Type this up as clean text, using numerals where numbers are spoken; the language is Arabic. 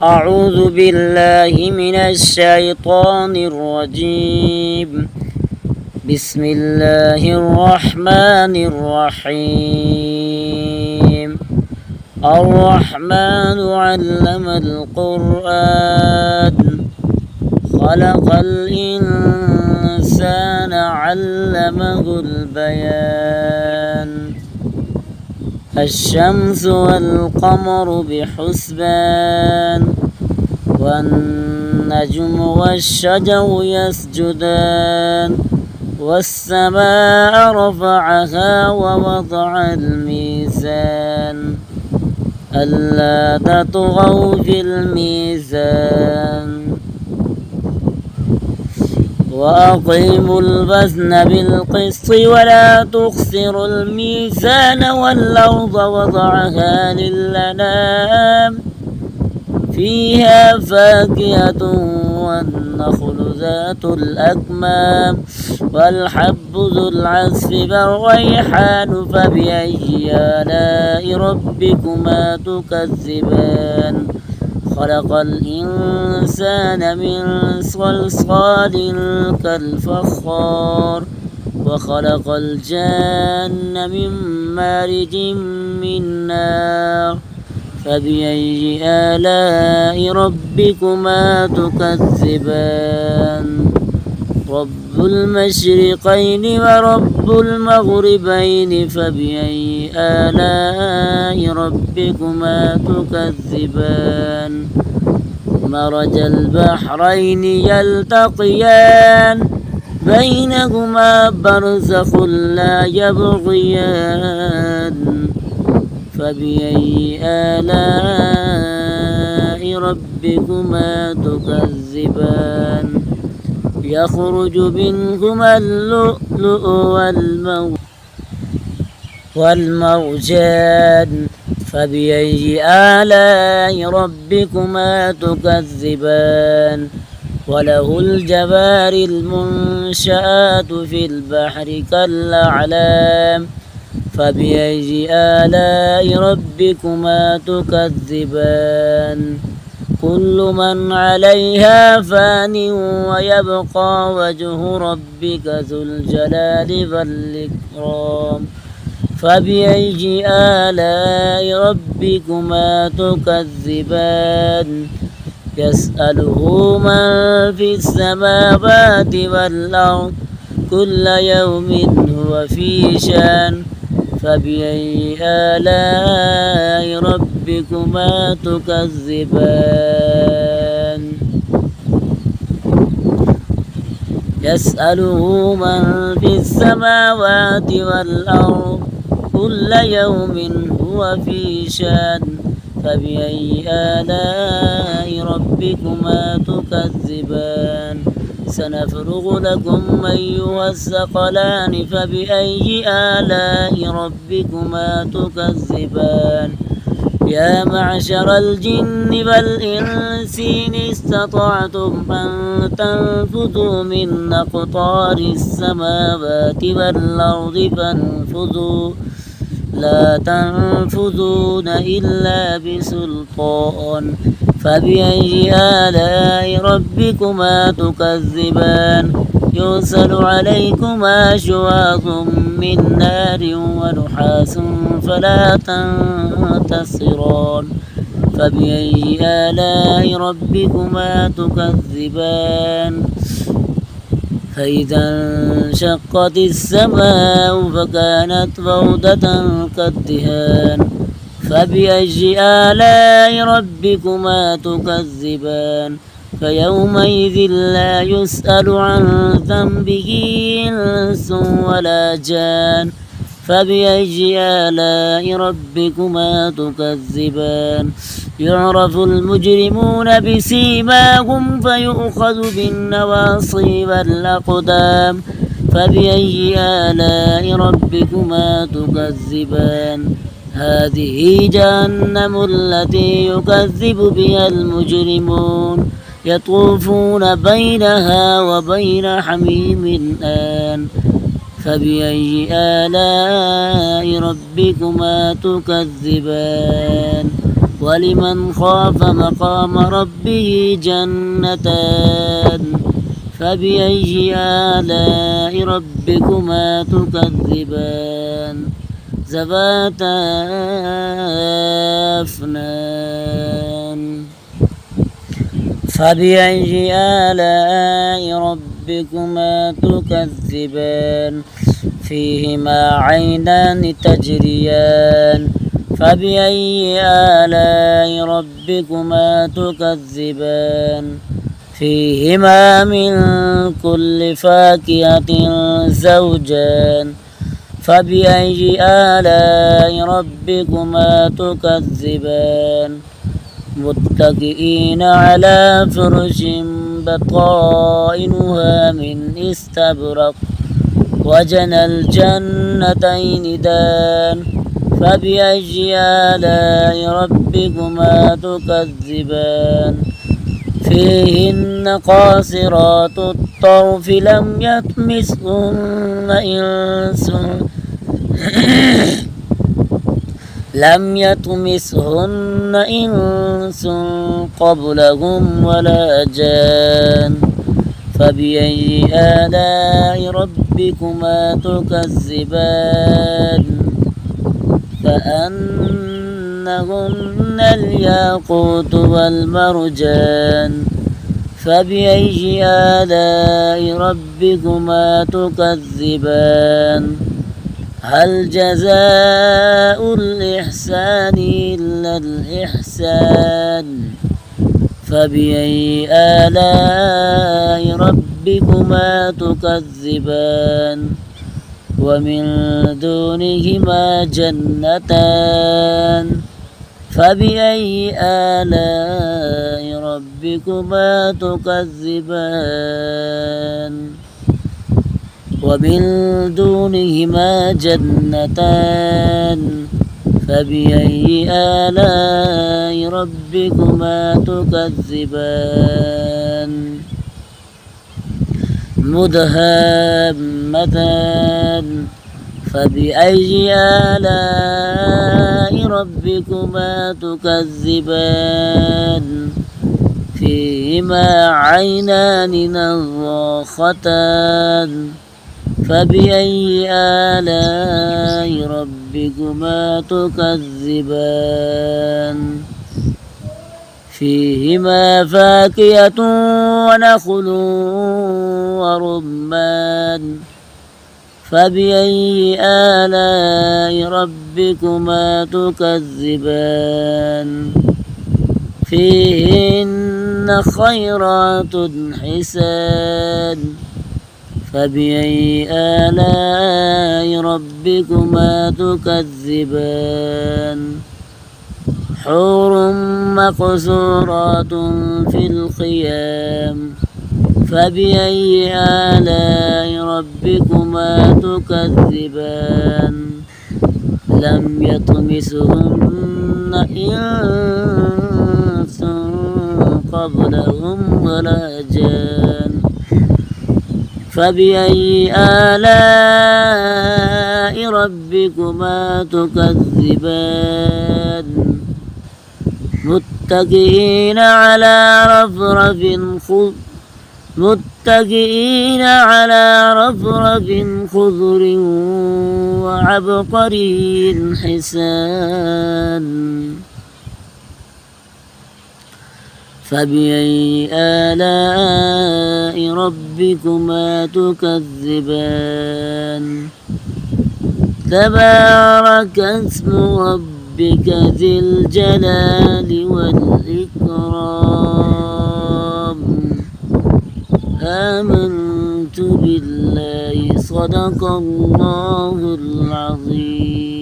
أعوذ بالله من الشيطان الرجيم. بسم الله الرحمن الرحيم. الرحمن علم القرآن خلق الإنسان علمه البيان. الشمس والقمر بحسبان والنجم والشجر يسجدان والسماء رفعها ووضع الميزان ألا تطغوا في الميزان وأقيموا الوزن بالقسط ولا تخسروا الميزان والأرض وضعها للأنام فيها فاكهة والنخل ذات الأكمام والحب ذو العصف والريحان فبأي آلاء ربكما تكذبان. خلق الإنسان من صلصال كالفخار وخلق الجان من مارج من نار فبأي آلاء ربكما تكذبان. رب المشرقين ورب المغربين فبأي آلاء ربكما تكذبان. مرج البحرين يلتقيان بينهما برزخ لا يبغيان فبأي آلاء ربكما تكذبان. يخرج منهما اللؤلؤ والمرجان فبأي آلاء ربكما تكذبان. وله الجوار المنشآت في البحر كالأعلام فبأي آلاء ربكما تكذبان. كل من عليها فان ويبقى وجه ربك ذو الجلال والإكرام فبأي آلاء ربكما تكذبان. يسأله من في السماوات والأرض كل يوم هو في شان فبأي آلاء ربكما تكذبان. يسأله من في السماوات والأرض كل يوم هو في شان فبأي آلاء ربكما تكذبان. سنفرغ لكم أيها الثقلان فبأي آلاء ربكما تكذبان. يا معشر الجن والإنس إن استطعتم أن تنفذوا من أقطار السماوات والأرض فانفذوا لا تنفذون إلا بسلطان فبأي آلاء ربكما تكذبان. يرسل عليكما شواظ من نار ونحاس فلا تنتصران فبأي آلاء ربكما تكذبان. فإذا انشقت السماء فكانت وردة كالدهان فبأي آلاء ربكما تكذبان. فيومئذ لا يسأل عن ذنبه إنس ولا جان فبأي آلاء ربكما تكذبان. يعرف المجرمون بسيماهم فيؤخذ بالنواصي والأقدام فبأي آلاء ربكما تكذبان. هذه جهنم التي يكذب بها المجرمون يطوفون بينها وبين حميم آن فبأي آلاء ربكما تكذبان ولمن خاف مقام ربه جنتان فبأي آلاء ربكما تكذبان ذواتا أفنان فبأي آلاء ربكما تكذبان فيهما عينان تجريان فبأي آلاء ربكما تكذبان فيهما من كل فاكهة زوجان فبأي آلاء ربكما تكذبان متكئين على فرش بطائنها من استبرق وجنى الجنتين دان فبأي آلاء ربكما تكذبان فيهن قاصرات الطرف لم يطمسهن إنس قبلهم ولا جان فبأي آلاء ربكما تكذبان كأنهن الياقوت والمرجان فبأي آلاء ربكما تكذبان هل جزاء الإحسان إلا الإحسان فبأي آلاء ربكما تكذبان ومن دونهما جنتان فبأي آلاء ربكما تكذبان ومن دونهما جنتان فبأي آلاء ربكما تكذبان مدهامتان فبأي آلاء ربكما تكذبان فيهما عينان نضاختان فبأي آلاء ربكما تكذبان فيهما فاكهة ونخل ورمان فبأي آلاء ربكما تكذبان فيهن خيرات حسان فبأي آلاء ربكما تكذبان حور مقصورات في الخيام فبأي آلاء ربكما تكذبان لم يطمسهن إنس قبلهم ولا جان فبأي آلاء ربكما تكذبان متكئين على رفرف خضر وعبقري حسان فبأي آلاء ربكما تكذبان تبارك اسم ربك ذي الجلال والإكرام آمنت بالله صدق الله العظيم.